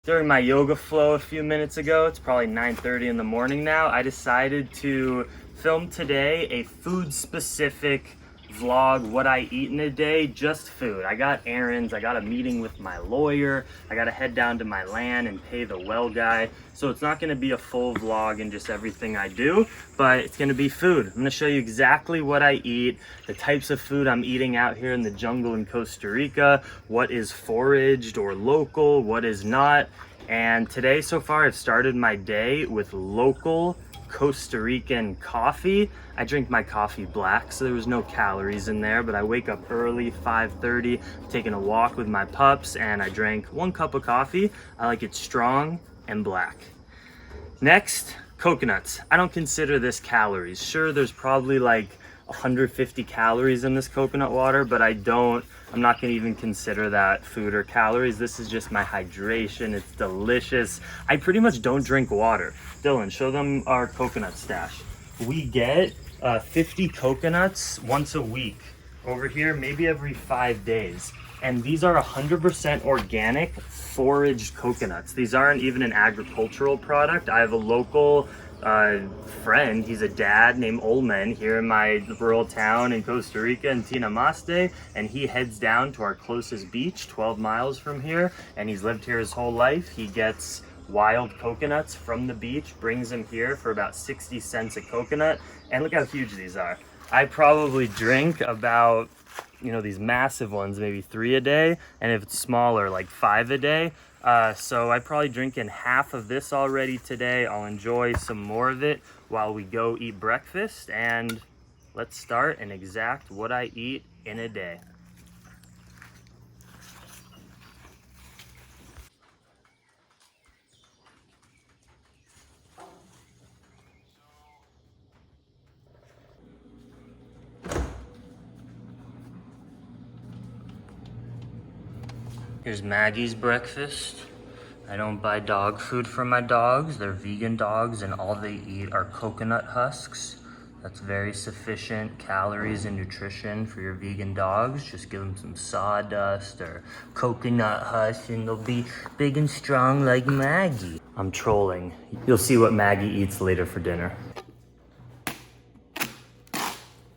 During my yoga flow a few minutes ago, it's probably 9:30 in the morning now, I decided to film today a food specific vlog, what I eat in a day, just food. I got errands, I got a meeting with my lawyer, I gotta head down to my land and pay the well guy. So it's not gonna be a full vlog and just everything I do, but it's gonna be food. I'm gonna show you exactly what I eat, the types of food I'm eating out here in the jungle in Costa Rica, what is foraged or local, what is not. And today so far I've started my day with local Costa Rican coffee. I drink my coffee black, so there was no calories in there, but I wake up early, 5:30, taking a walk with my pups, and I drank 1 cup of coffee. I like it strong and black. Next, coconuts. I don't consider this calories. Sure, there's probably like 150 calories in this coconut water, but I'm not gonna even consider that food or calories. This is just my hydration. It's delicious. I pretty much don't drink water. Dylan, show them our coconut stash. We get 50 coconuts once a week over here, maybe every 5 days. And these are 100% organic foraged coconuts. These aren't even an agricultural product. I have a local friend, he's a dad named Olmen here in my rural town in Costa Rica in Tinamaste, and he heads down to our closest beach 12 miles from here, and he's lived here his whole life. He gets wild coconuts from the beach, brings them here for about 60 cents a coconut, and look how huge these are. I probably drink about, these massive ones, maybe 3 a day, and if it's smaller, like 5 a day. So I probably drinking half of this already today. I'll enjoy some more of it while we go eat breakfast, and let's start and exact what I eat in a day. Here's Maggie's breakfast. I don't buy dog food for my dogs. They're vegan dogs and all they eat are coconut husks. That's very sufficient calories and nutrition for your vegan dogs. Just give them some sawdust or coconut husk and they'll be big and strong like Maggie. I'm trolling. You'll see what Maggie eats later for dinner.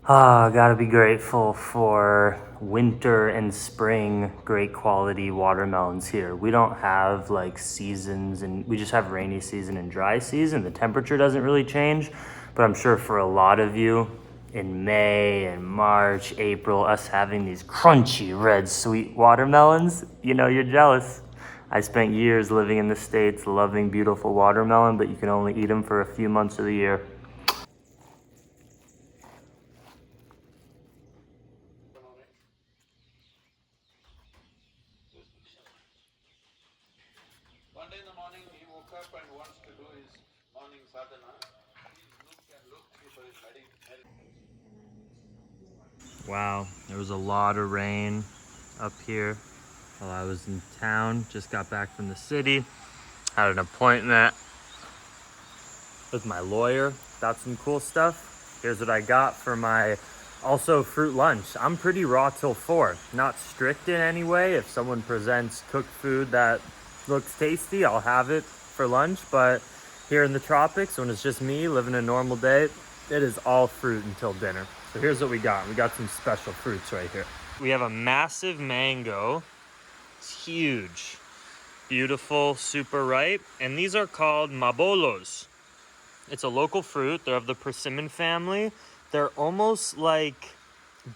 Gotta be grateful for winter and spring, great quality watermelons here. We don't have like seasons, and we just have rainy season and dry season. The temperature doesn't really change, but I'm sure for a lot of you in May and March, April, us having these crunchy red sweet watermelons, you're jealous. I spent years living in the States, loving beautiful watermelon, but you can only eat them for a few months of the year. One day in the morning, he woke up and wants to do his morning sadhana. He looked for his medicine. Wow, there was a lot of rain up here while I was in town. Just got back from the city. Had an appointment with my lawyer. Got some cool stuff. Here's what I got for my also fruit lunch. I'm pretty raw till 4. Not strict in any way. If someone presents cooked food that looks tasty, I'll have it for lunch. But here in the tropics, when it's just me living a normal day, it is all fruit until dinner. So here's what we got. We got some special fruits right here. We have a massive mango. It's huge. Beautiful, super ripe. And these are called mabolos. It's a local fruit. They're of the persimmon family. They're almost like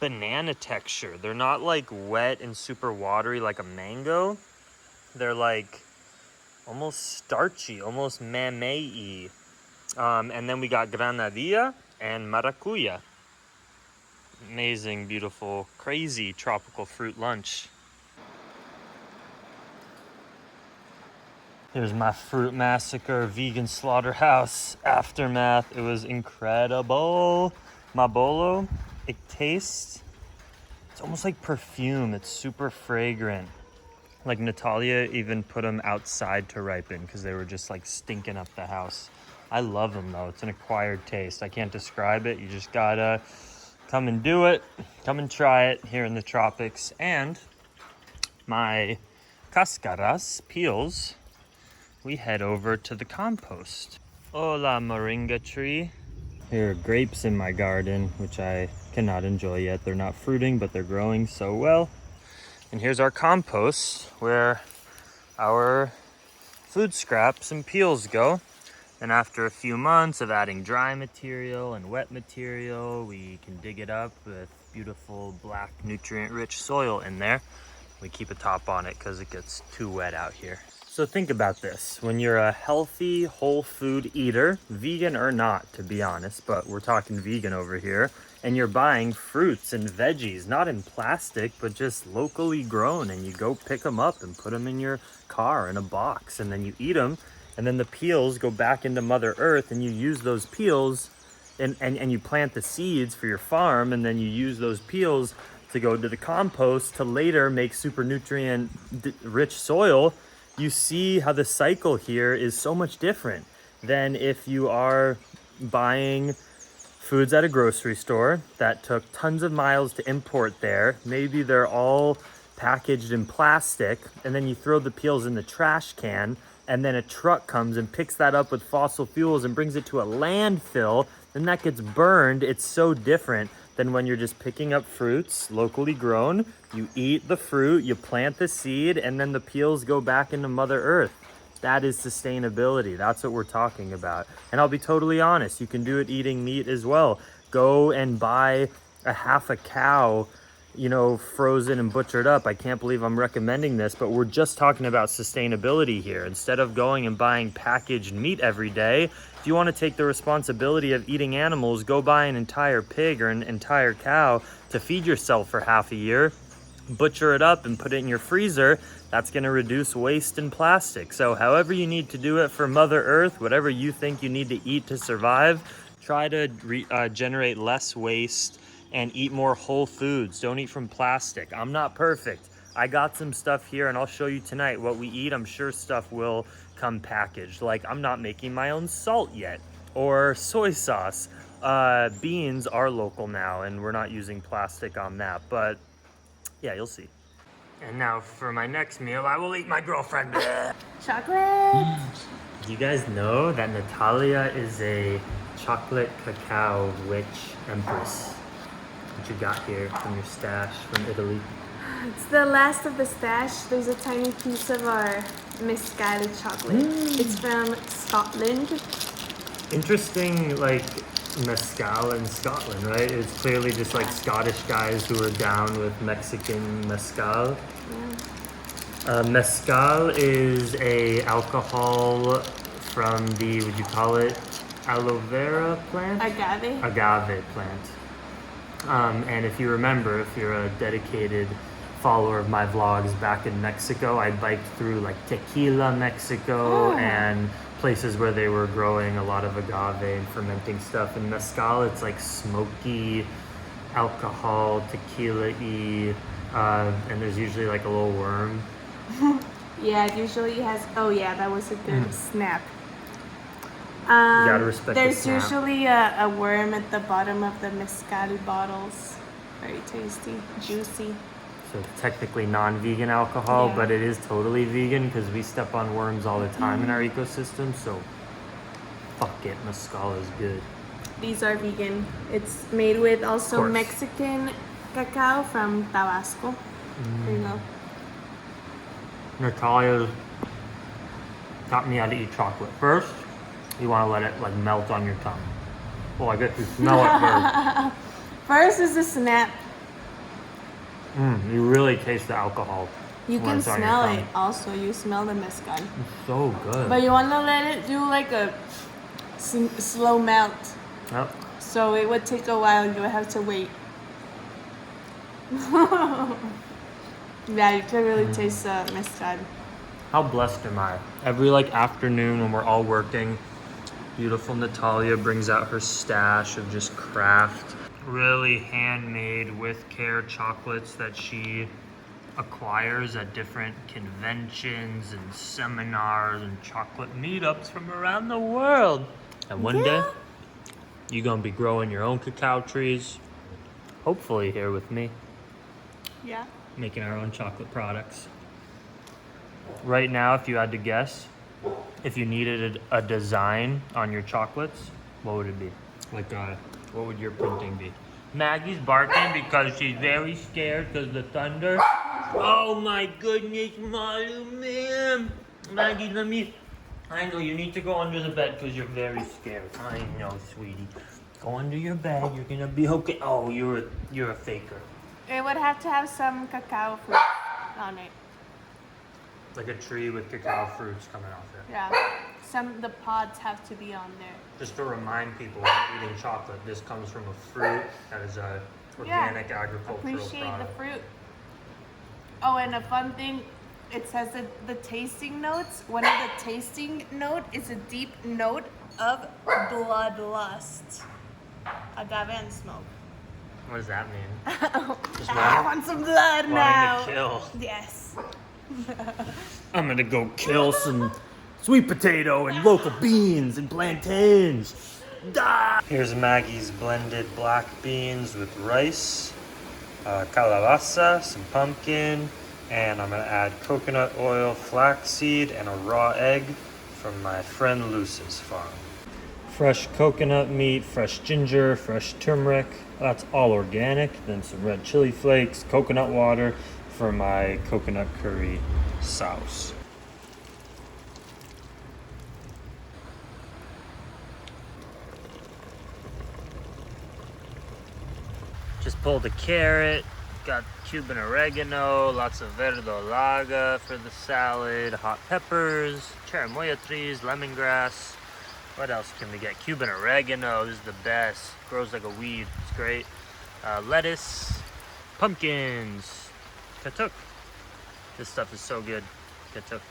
banana texture. They're not like wet and super watery like a mango. They're like almost starchy, almost mamey-y. And then we got granadilla and maracuya. Amazing, beautiful, crazy tropical fruit lunch. Here's my Fruit Massacre vegan slaughterhouse aftermath. It was incredible. Mabolo, it tastes, it's almost like perfume. It's super fragrant. Like Natalia even put them outside to ripen because they were just like stinking up the house. I love them though. It's an acquired taste. I can't describe it. You just gotta come and do it. Come and try it here in the tropics. And my cascaras, peels, we head over to the compost. Hola, moringa tree. Here are grapes in my garden, which I cannot enjoy yet. They're not fruiting, but they're growing so well. And here's our compost where our food scraps and peels go. And after a few months of adding dry material and wet material, we can dig it up with beautiful black nutrient-rich soil in there. We keep a top on it because it gets too wet out here. So think about this. When you're a healthy, whole food eater, vegan or not, to be honest, but we're talking vegan over here, and you're buying fruits and veggies, not in plastic, but just locally grown, and you go pick them up and put them in your car in a box, and then you eat them, and then the peels go back into Mother Earth, and you use those peels, and you plant the seeds for your farm, and then you use those peels to go to the compost to later make super nutrient rich soil. You see how the cycle here is so much different than if you are buying foods at a grocery store that took tons of miles to import there. Maybe they're all packaged in plastic, and then you throw the peels in the trash can, and then a truck comes and picks that up with fossil fuels and brings it to a landfill, and that gets burned. It's so different than when you're just picking up fruits locally grown. You eat the fruit, you plant the seed, and then the peels go back into Mother Earth. That is sustainability. That's what we're talking about. And I'll be totally honest, you can do it eating meat as well. Go and buy a half a cow, you know, frozen and butchered up. I can't believe I'm recommending this, but we're just talking about sustainability here. Instead of going and buying packaged meat every day, if you want to take the responsibility of eating animals, go buy an entire pig or an entire cow to feed yourself for half a year, butcher it up and put it in your freezer. That's going to reduce waste and plastic. So however you need to do it for Mother Earth, whatever you think you need to eat to survive, try to generate less waste and eat more whole foods. Don't eat from plastic. I'm not perfect. I got some stuff here and I'll show you tonight what we eat. I'm sure stuff will come packaged. Like I'm not making my own salt yet or soy sauce. Beans are local now and we're not using plastic on that, but yeah, you'll see. And now for my next meal, I will eat my girlfriend. Chocolate! Do you guys know that Natalia is a chocolate cacao witch empress? What you got here from your stash from Italy? It's the last of the stash. There's a tiny piece of our Mescali chocolate. It's from Scotland. Interesting, like mezcal in Scotland, right? It's clearly just like Scottish guys who are down with Mexican mezcal. Mezcal is a alcohol from the, would you call it aloe vera plant? Agave. Agave plant. And if you remember, if you're a dedicated follower of my vlogs back in Mexico, I biked through like Tequila, Mexico, and places where they were growing a lot of agave and fermenting stuff. And mezcal, it's like smoky alcohol, tequila-y, and there's usually like a little worm. Yeah, it usually has. Oh yeah, that was a good snap. You gotta respect the There's snap. usually a worm at the bottom of the Mescali bottles. Very tasty, juicy. So it's technically non-vegan alcohol, Yeah. but it is totally vegan because we step on worms all the time in our ecosystem. So fuck it, mezcal is good. These are vegan. It's made with also course. Mexican cacao from Tabasco. There you go. Natalia taught me how to eat chocolate. First, you want to let it like melt on your tongue. Well, I guess you smell it first. First is the snap. You really taste the alcohol. You when can it's on your smell tongue. it also. You smell the mezcal. It's so good. But you want to let it do like a slow melt. Yep. So it would take a while. You would have to wait. Yeah, you can really taste the mezcal. How blessed am I? Every like afternoon when we're all working, beautiful Natalia brings out her stash of just craft, really handmade with care chocolates that she acquires at different conventions and seminars and chocolate meetups from around the world. And one day, you're gonna be growing your own cacao trees, hopefully here with me, Yeah. making our own chocolate products. Right now, if you had to guess, If you needed a design on your chocolates, what would it be? Like, what would your printing be? Maggie's barking because she's very scared because the thunder. Oh my goodness, Malu, ma'am. Maggie, let me. I know you need to go under the bed because you're very scared. I know, sweetie. Go under your bed. You're gonna be okay. Oh, you're a faker. It would have to have some cacao fruit on it. Like a tree with cacao fruits coming off it. Yeah. The pods have to be on there. Just to remind people when eating chocolate, this comes from a fruit that is a organic agricultural Appreciate product. the fruit. Oh, and a fun thing, it says that the tasting notes, one of the tasting note is a deep note of bloodlust. Agave and smoke. What does that mean? Just I want some blood now. wanting to kill. Yes. I'm gonna go kill some sweet potato and local beans and plantains. Die! Here's Maggie's blended black beans with rice, calabaza, some pumpkin, and I'm gonna add coconut oil, flaxseed, and a raw egg from my friend Luce's farm. Fresh coconut meat, fresh ginger, fresh turmeric. That's all organic. Then some red chili flakes, coconut water for my coconut curry sauce. Just pulled a carrot, got Cuban oregano, lots of verdolaga for the salad, hot peppers, cherimoya trees, lemongrass. What else can we get? Cuban oregano, this is the best. Grows like a weed, it's great. Lettuce, pumpkins, katuk. This stuff is so good, katuk.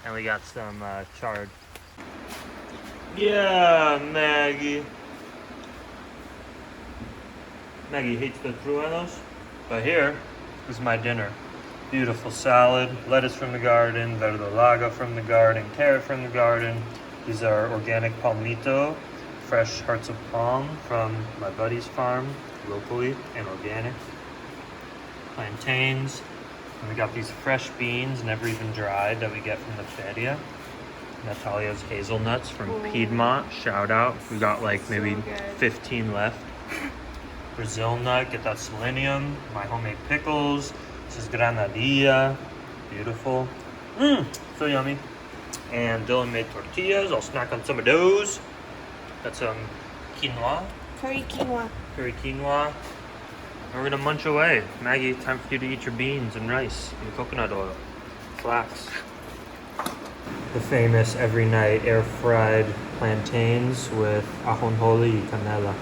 And we got some chard. Yeah, Maggie. Maggie hates the truenos, but here is my dinner. Beautiful salad, lettuce from the garden, verdolaga from the garden, carrot from the garden. These are organic palmito, fresh hearts of palm from my buddy's farm, locally and organic. Plantains, and we got these fresh beans, never even dried, that we get from the feria. Natalia's hazelnuts from Piedmont, shout out. We got like maybe 15 left. Brazil nut, get that selenium. My homemade pickles. This is granadilla, beautiful. So yummy. And Dylan made tortillas. I'll snack on some of those. Got some quinoa. Curry quinoa. Curry quinoa. And we're gonna munch away. Maggie, time for you to eat your beans and rice and coconut oil, flax. The famous every night air fried plantains with ajonjoli y canela.